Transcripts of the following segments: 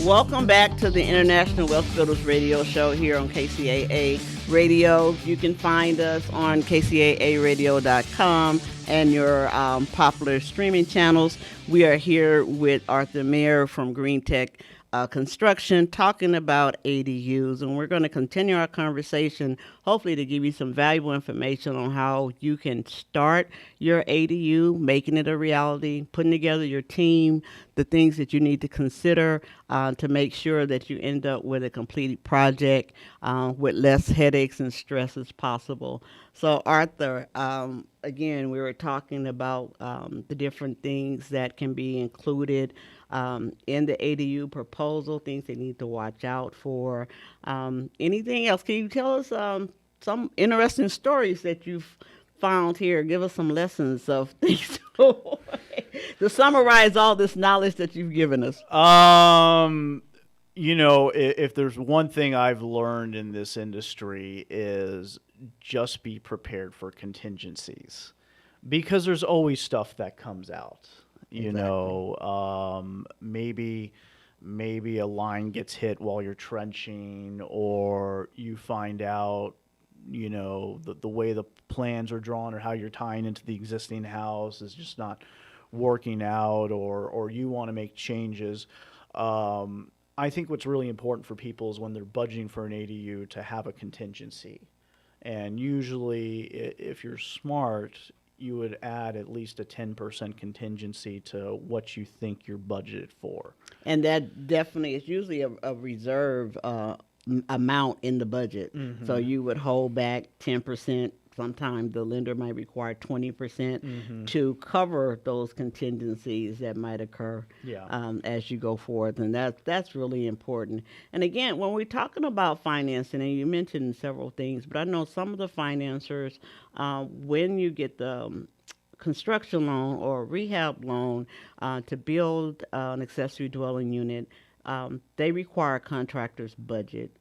Welcome back to the International Wealth Builders Radio Show here on KCAA Radio. You can find us on kcaaradio.com and your popular streaming channels. We are here with Arthur Mayer from Greentek Construction talking about ADUs, and we're going to continue our conversation, hopefully to give you some valuable information on how you can start your ADU, making it a reality, putting together your team, the things that you need to consider to make sure that you end up with a completed project with less headaches and stress as possible. So, Arthur, again, we were talking about the different things that can be included in the ADU proposal, things they need to watch out for. Anything else? Can you tell us some interesting stories that you've found here? Give us some lessons of things to summarize all this knowledge that you've given us. If there's one thing I've learned in this industry is just be prepared for contingencies, because there's always stuff that comes out. Maybe a line gets hit while you're trenching, or you find out, the way the plans are drawn or how you're tying into the existing house is just not working out, or you want to make changes. I think what's really important for people is when they're budgeting for an ADU to have a contingency. And usually, if you're smart, you would add at least a 10% contingency to what you think you're budgeted for. And that definitely is usually a reserve amount in the budget. Mm-hmm. So you would hold back 10%. Sometimes the lender might require 20% to cover those contingencies that might occur as you go forth. And that's really important. And again, when we're talking about financing, and you mentioned several things, but I know some of the financiers, when you get the construction loan or rehab loan to build an accessory dwelling unit, they require a contractor's budget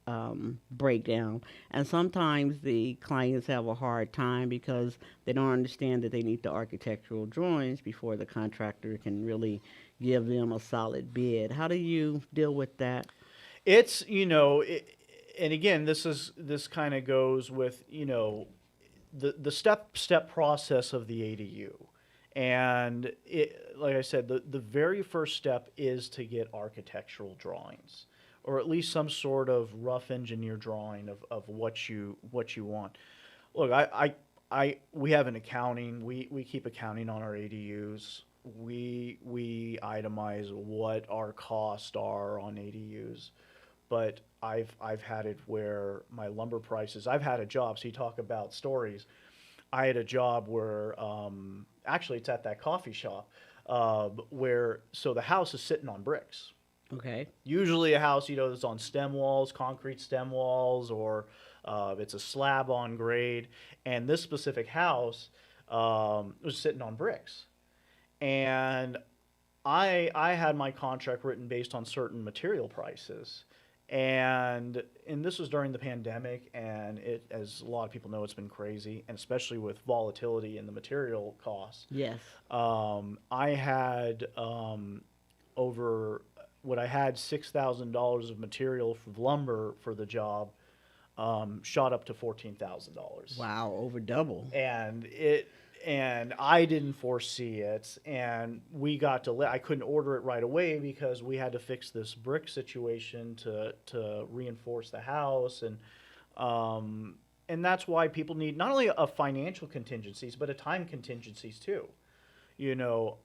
breakdown. And sometimes the clients have a hard time because they don't understand that they need the architectural drawings before the contractor can really give them a solid bid. How do you deal with that? It's, and again, this kind of goes with, the step process of the ADU. And like I said, the very first step is to get architectural drawings, or at least some sort of rough engineer drawing of what you want. Look, we have an accounting. We keep accounting on our ADUs. We itemize what our costs are on ADUs. But I've had it where my lumber prices. I've had a job. So you talk about stories. I had a job where, actually it's at that coffee shop, so the house is sitting on bricks. Okay. Usually a house, that's on stem walls, concrete stem walls, or it's a slab on grade. And this specific house was sitting on bricks. And I had my contract written based on certain material prices. And this was during the pandemic, and it, as a lot of people know, it's been crazy, and especially with volatility in the material costs. Yes. I had $6,000 of material for lumber for the job, shot up to $14,000. Wow, over double. And I didn't foresee it, and we got delayed. I couldn't order it right away because we had to fix this brick situation to reinforce the house, and that's why people need not only a financial contingencies but a time contingencies too.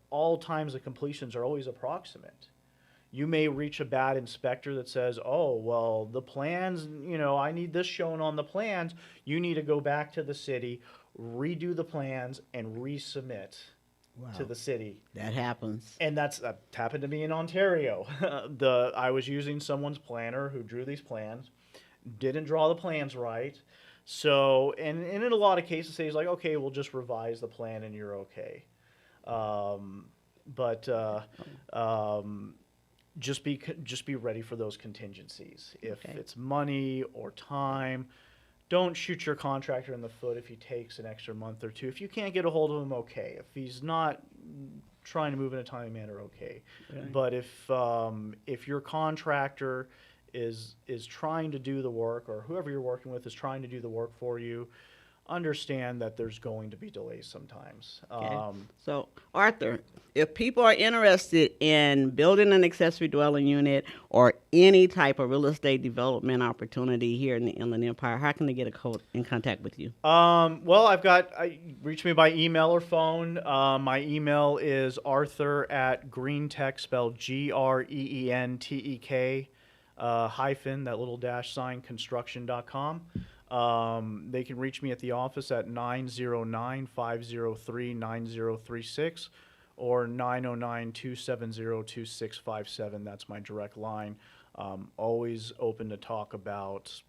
All times of completions are always approximate. You may reach a bad inspector that says, "Oh, well, the plans, I need this shown on the plans." You need to go back to the city, redo the plans, and resubmit to the city. That happens. And that happened to me in Ontario. I was using someone's planner who drew these plans, didn't draw the plans right. So, and in a lot of cases, he's like, "Okay, we'll just revise the plan and you're okay." Just be ready for those contingencies. If it's money or time, don't shoot your contractor in the foot if he takes an extra month or two. If you can't get a hold of him, okay. If he's not trying to move in a timely manner, okay. Right. But if your contractor is trying to do the work, or whoever you're working with is trying to do the work for you, understand that there's going to be delays sometimes. Okay. So, Arthur, if people are interested in building an accessory dwelling unit or any type of real estate development opportunity here in the Inland Empire, how can they get in contact with you? Well, reach me by email or phone. My email is arthur@greentek, spelled GREENTEK, hyphen, that little dash sign, construction.com. They can reach me at the office at 909-503-9036 or 909-270-2657. That's my direct line. Always open to talk about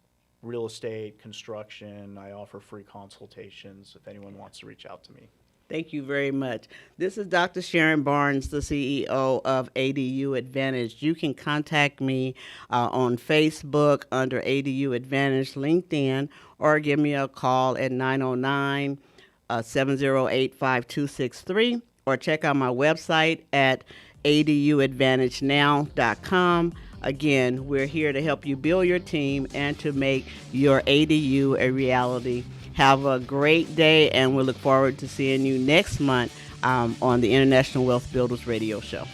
real estate, construction. I offer free consultations if anyone wants to reach out to me. Thank you very much. This is Dr. Sharon Barnes, the CEO of ADU Advantage. You can contact me on Facebook under ADU Advantage, LinkedIn, or give me a call at 909-708-5263, or check out my website at aduadvantagenow.com. Again, we're here to help you build your team and to make your ADU a reality. Have a great day, and we look forward to seeing you next month on the International Wealth Builders Radio Show.